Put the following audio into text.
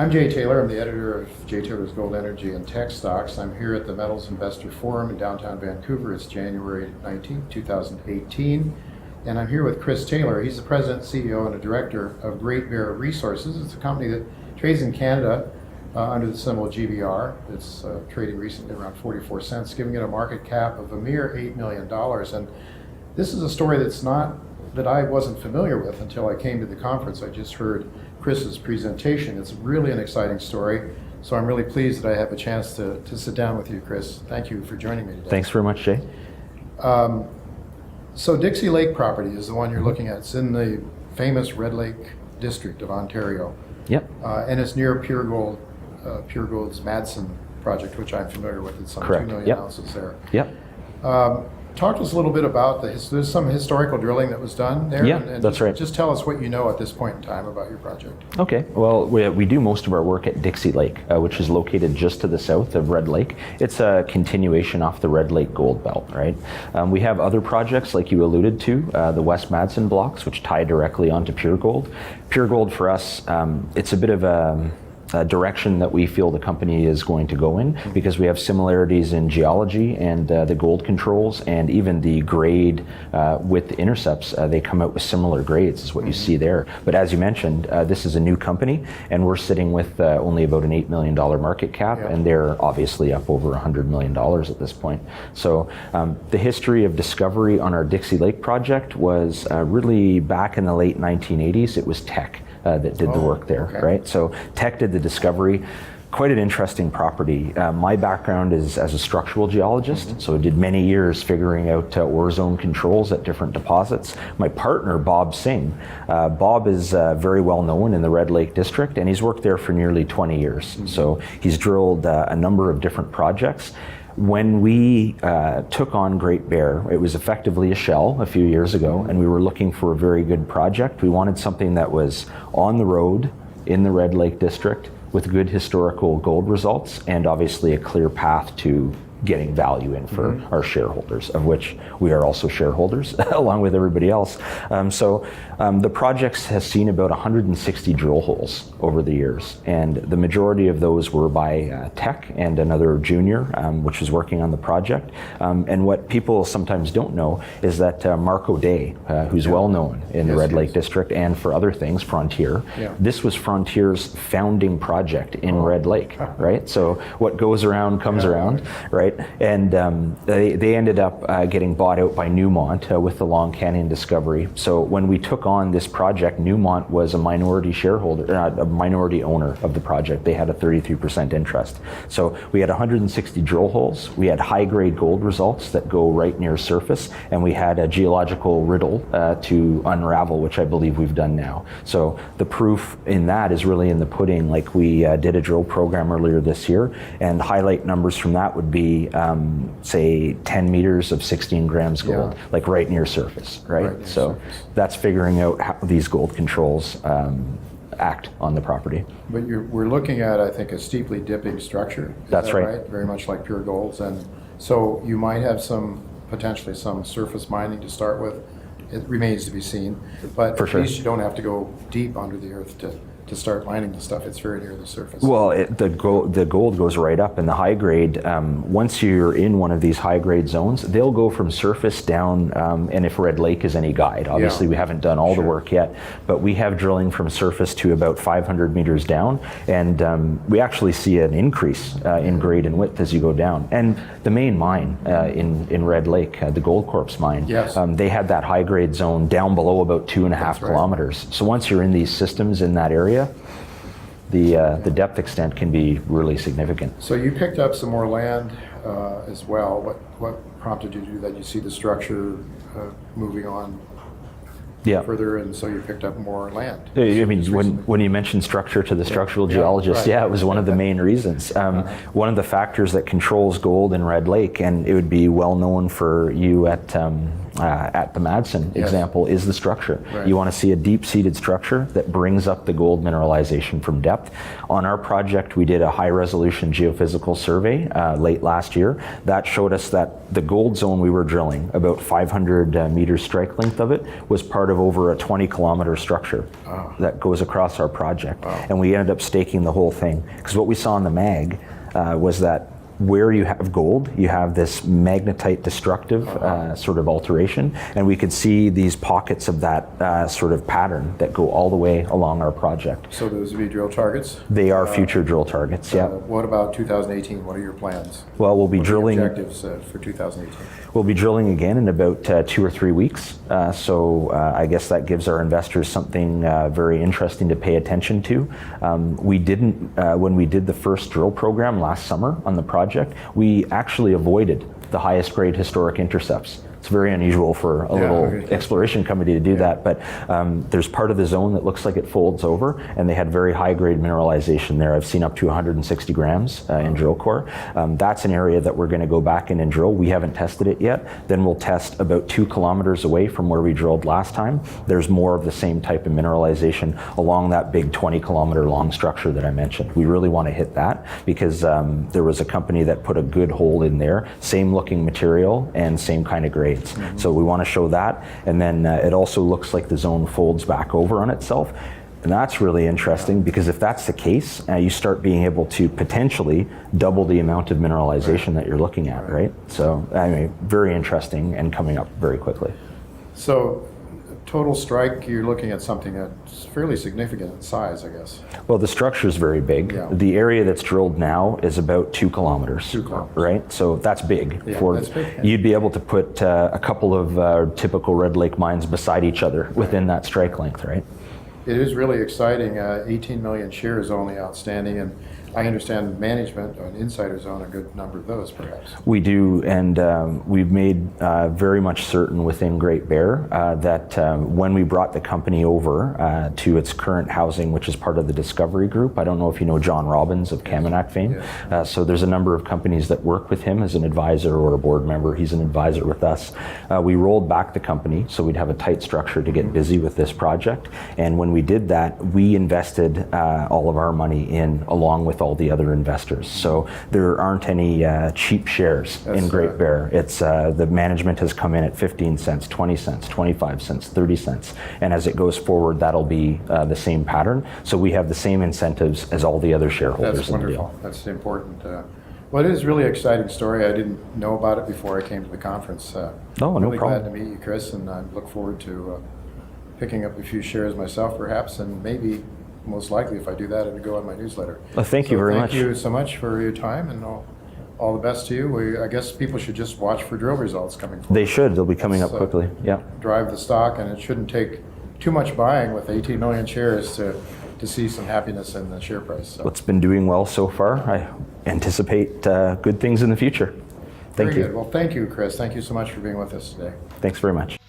I'm Jay Taylor. I'm the editor of Jay Taylor's Gold Energy and Tech Stocks. I'm here at the Metals Investor Forum in downtown Vancouver. It's January 19, 2018. And I'm here with Chris Taylor. He's the president, CEO, and a director of Great Bear Resources. It's a company that trades in Canada under the symbol GBR. It's trading recently around 44 cents, giving it a market cap of a mere $8 million. And this is a story that I wasn't familiar with until I came to the conference. I just heard Chris's presentation. It's really an exciting story. So I'm really pleased that I have a chance to sit down with you, Chris. Thank you for joining me today. Thanks very much, Jay. So Dixie Lake property is the one you're looking at. It's in the famous Red Lake district of Ontario. Yep. And it's near Pure Gold's Madsen project, which I'm familiar with. It's some Correct. 2 million Yep. ounces there. Yep. Talk to us a little bit about there's some historical drilling that was done there. Yeah, and that's right. Just tell us what you know at this point in time about your project. Okay. Well, we do most of our work at Dixie Lake, which is located just to the south of Red Lake. It's a continuation off the Red Lake Gold Belt, right? We have other projects, like you alluded to, the West Madsen blocks, which tie directly onto Pure Gold. Pure Gold for us, it's a bit of a direction that we feel the company is going to go in, because we have similarities in geology and the gold controls, and even the grade with the intercepts. They come out with similar grades is what you see there. But as you mentioned, this is a new company, and we're sitting with only about an $8 million market cap, and they're obviously up over $100 million at this point. So the history of discovery on our Dixie Lake project was really back in the late 1980s. It was Teck that did the work there, right? So Teck did the discovery. Quite an interesting property. My background is as a structural geologist, so I did many years figuring out ore zone controls at different deposits. My partner, Bob Singh, Bob is very well known in the Red Lake district, and he's worked there for nearly 20 years. So he's drilled a number of different projects. When we took on Great Bear, it was effectively a shell a few years ago, and we were looking for a very good project. We wanted something that was on the road in the Red Lake district with good historical gold results, and obviously a clear path to getting value in for our shareholders, of which we are also shareholders along with everybody else. The project has seen about 160 drill holes over the years, and the majority of those were by Teck and another junior, which was working on the project. And what people sometimes don't know is that Mark O'Day, who's well known in the Red Lake district and for other things, Frontier, this was Frontier's founding project in Red Lake, right? So what goes around comes around, right? And they ended up getting bought out by Newmont with the Long Canyon discovery. So when we took on this project, Newmont was a minority shareholder, a minority owner of the project. They had a 33% interest. So we had 160 drill holes. We had high-grade gold results that go right near surface, and we had a geological riddle to unravel, which I believe we've done now. So the proof in that is really in the pudding. Like, we did a drill program earlier this year, and highlight numbers from that would be say 10 meters of 16 grams gold, like right near surface, right? So that's figuring out how these gold controls act on the property. But we're looking at, I think, a steeply dipping structure. That's that right. Very much like Pure Gold's. And so you might have potentially some surface mining to start with. It remains to be seen. But at least you don't have to go deep under the earth to start mining the stuff. It's very near the surface. Well, the gold goes right up, and the high grade, once you're in one of these high grade zones, they'll go from surface down, and if Red Lake is any guide, obviously we haven't done all the work yet, but we have drilling from surface to about 500 meters down, and we actually see an increase in grade and width as you go down. And the main mine in Red Lake, the Goldcorp's mine, they had that high grade zone down below about 2.5 kilometers. So once you're in these systems in that area, the depth extent can be really significant. So you picked up some more land as well. What prompted you to do that? You see the structure moving on further, and so you picked up more land. I mean, when you mentioned structure to the structural geologist, it was one of the main reasons. One of the factors that controls gold in Red Lake, and it would be well known for you at at the Madsen Yes. example is the structure. Right. You want to see a deep-seated structure that brings up the gold mineralization from depth. On our project, we did a high-resolution geophysical survey late last year. That showed us that the gold zone we were drilling, about 500 meters strike length of it, was part of over a 20-kilometer structure that goes across our project. And we ended up staking the whole thing. Because what we saw in the mag was that where you have gold, you have this magnetite destructive sort of alteration, and we could see these pockets of that sort of pattern that go all the way along our project. So those would be drill targets? They are future drill targets, yeah. What about 2018? What are your plans? Well, we'll be What are your drilling. objectives for 2018? We'll be drilling again in about 2 or 3 weeks. So I guess that gives our investors something very interesting to pay attention to. We didn't, when we did the first drill program last summer on the project, we actually avoided the highest grade historic intercepts. It's very unusual for a little exploration company to do that, but there's part of the zone that looks like it folds over, and they had very high grade mineralization there. I've seen up to 160 grams in drill core. That's an area that we're going to go back in and drill. We haven't tested it yet. Then we'll test about 2 kilometers away from where we drilled last time. There's more of the same type of mineralization along that big 20-kilometer long structure that I mentioned. We really want to hit that because there was a company that put a good hole in there, same looking material and same kind of grade. So we want to show that, and then it also looks like the zone folds back over on itself, and that's really interesting because if that's the case, you start being able to potentially double the amount of mineralization that you're looking at, right? So I mean, very interesting and coming up very quickly. So total strike, you're looking at something that's fairly significant in size, I guess. Well, the structure is very big. Yeah. The area that's drilled now is about 2 kilometers. 2 kilometers. Right? So that's big. Yeah, for that's big, yeah. You'd be able to put a couple of typical Red Lake mines beside each other within that strike length, right? It is really exciting. 18 million shares only outstanding, and I understand management and insiders own a good number of those, perhaps. We do, and we've made very much certain within Great Bear that when we brought the company over to its current housing, which is part of the Discovery Group, I don't know if you know John Robbins of Kaminak fame. Yes. So there's a number of companies that work with him as an advisor or a board member. He's an advisor with us. We rolled back the company so we'd have a tight structure to get busy with this project. And when we did that, we invested all of our money in along with all the other investors. So there aren't any cheap shares in Great Bear. It's the management has come in at 15 cents, 20 cents, 25 cents, 30 cents. And as it goes forward, that'll be the same pattern. So we have the same incentives as all the other shareholders That's in the wonderful. deal. That's important. Well, it is really an exciting story. I didn't know about it before I came to the conference. No really problem. glad to meet you, Chris, and I look forward to picking up a few shares myself, perhaps, and maybe, most likely, if I do that, it'll go on my newsletter. Well, thank you very much. Thank you so much for your time, and all the best to you. I guess people should just watch for drill results coming forward. They should. They'll be coming up That's, quickly. Yeah. Drive the stock, and it shouldn't take too much buying with 18 million shares to see some happiness in the share price. So. It's been doing well so far. I anticipate good things in the future. Thank Very you. good. Well, thank you, Chris. Thank you so much for being with us today. Thanks very much.